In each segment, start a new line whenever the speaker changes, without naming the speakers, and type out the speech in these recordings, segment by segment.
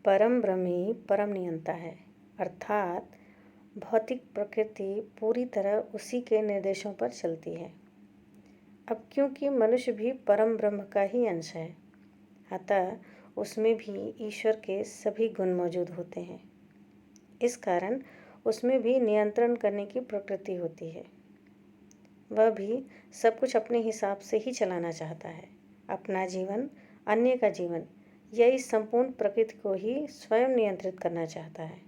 परम ब्रह्म ही परम नियंता है, अर्थात भौतिक प्रकृति पूरी तरह उसी के निर्देशों पर चलती है। अब क्योंकि मनुष्य भी परम ब्रह्म का ही अंश है, अतः उसमें भी ईश्वर के सभी गुण मौजूद होते हैं। इस कारण उसमें भी नियंत्रण करने की प्रकृति होती है। वह भी सब कुछ अपने हिसाब से ही चलाना चाहता है, अपना जीवन, अन्य का जीवन, या इस संपूर्ण प्रकृति को ही स्वयं नियंत्रित करना चाहता है।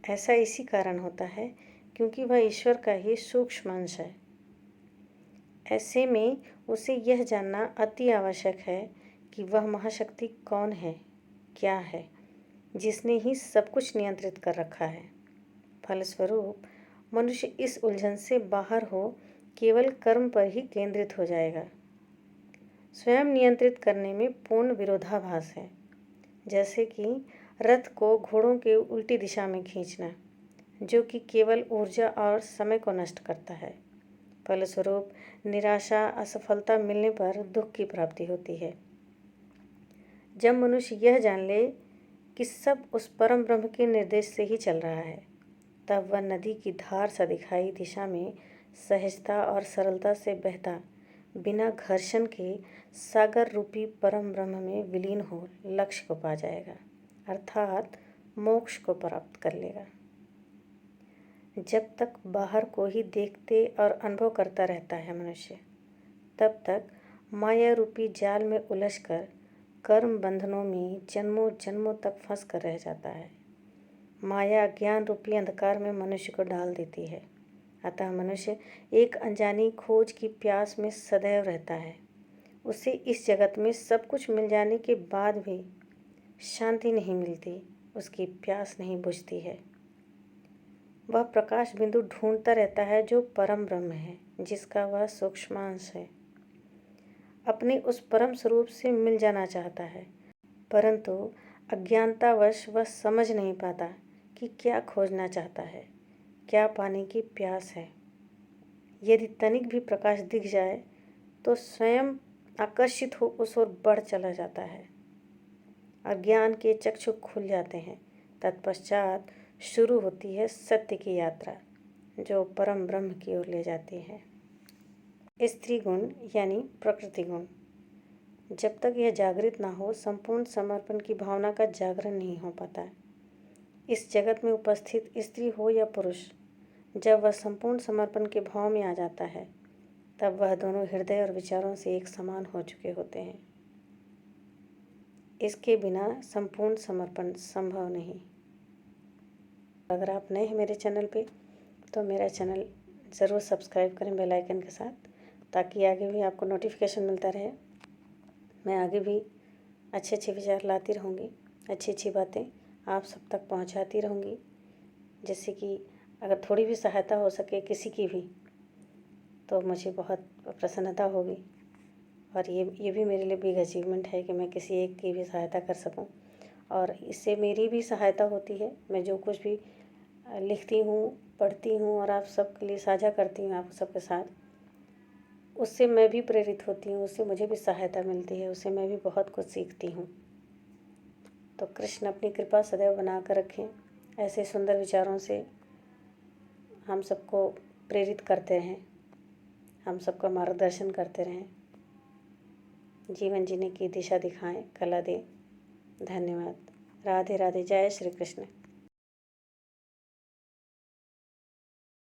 ऐसा इसी कारण होता है क्योंकि वह ईश्वर का ही सूक्ष्म अंश है। ऐसे में उसे यह जानना अति आवश्यक है कि वह महाशक्ति कौन है, क्या है, जिसने ही सब कुछ नियंत्रित कर रखा है। फलस्वरूप मनुष्य इस उलझन से बाहर हो केवल कर्म पर ही केंद्रित हो जाएगा। स्वयं नियंत्रित करने में पूर्ण विरोधाभास है, जैसे कि रथ को घोड़ों के उल्टी दिशा में खींचना, जो कि केवल ऊर्जा और समय को नष्ट करता है। फलस्वरूप निराशा, असफलता मिलने पर दुख की प्राप्ति होती है। जब मनुष्य यह जान ले कि सब उस परम ब्रह्म के निर्देश से ही चल रहा है, तब वह नदी की धार सा दिखाई दिशा में सहजता और सरलता से बहता, बिना घर्षण के सागर रूपी परम ब्रह्म में विलीन हो लक्ष्य को पा जाएगा, अर्थात मोक्ष को प्राप्त कर लेगा। जब तक बाहर को ही देखते और अनुभव करता रहता है मनुष्य, तब तक माया रूपी जाल में उलझकर कर्म बंधनों में जन्मों जन्मों तक फंस कर रह जाता है। माया ज्ञान रूपी अंधकार में मनुष्य को डाल देती है, अतः मनुष्य एक अनजानी खोज की प्यास में सदैव रहता है। उसे इस जगत में सब कुछ मिल जाने के बाद भी शांति नहीं मिलती, उसकी प्यास नहीं बुझती है। वह प्रकाश बिंदु ढूंढता रहता है जो परम ब्रह्म है, जिसका वह सूक्ष्मांश है। अपने उस परम स्वरूप से मिल जाना चाहता है, परंतु अज्ञानतावश वह समझ नहीं पाता कि क्या खोजना चाहता है, क्या पाने की प्यास है। यदि तनिक भी प्रकाश दिख जाए तो स्वयं आकर्षित हो उस ओर बढ़ चला जाता है। अज्ञान के चक्षु खुल जाते हैं। तत्पश्चात शुरू होती है सत्य की यात्रा, जो परम ब्रह्म की ओर ले जाती है। स्त्री गुण यानी प्रकृति गुण। जब तक यह जागृत ना हो, संपूर्ण समर्पण की भावना का जागरण नहीं हो पाता। इस जगत में उपस्थित स्त्री हो या पुरुष, जब वह संपूर्ण समर्पण के भाव में आ जाता है, तब वह दोनों हृदय और विचारों से एक समान हो चुके होते हैं। इसके बिना संपूर्ण समर्पण संभव नहीं। अगर आप नए हैं मेरे चैनल पे, तो मेरा चैनल ज़रूर सब्सक्राइब करें बेल आइकन के साथ, ताकि आगे भी आपको नोटिफिकेशन मिलता रहे। मैं आगे भी अच्छे अच्छे विचार लाती रहूँगी, अच्छी अच्छी बातें आप सब तक पहुँचाती रहूँगी, जिससे कि अगर थोड़ी भी सहायता हो सके किसी की भी, तो मुझे बहुत प्रसन्नता होगी। और ये भी मेरे लिए बिग अचीवमेंट है कि मैं किसी एक की भी सहायता कर सकूं, और इससे मेरी भी सहायता होती है। मैं जो कुछ भी लिखती हूँ, पढ़ती हूँ और आप सबके लिए साझा करती हूँ आप सबके साथ, उससे मैं भी प्रेरित होती हूँ, उससे मुझे भी सहायता मिलती है, उससे मैं भी बहुत कुछ सीखती हूँ। तो कृष्ण अपनी कृपा सदैव बना कर रखें, ऐसे सुंदर विचारों से हम सबको प्रेरित करते रहें, हम सबका मार्गदर्शन करते रहें, जीवन जीने की दिशा दिखाएं, कला दें। धन्यवाद। राधे राधे। जय श्री कृष्ण।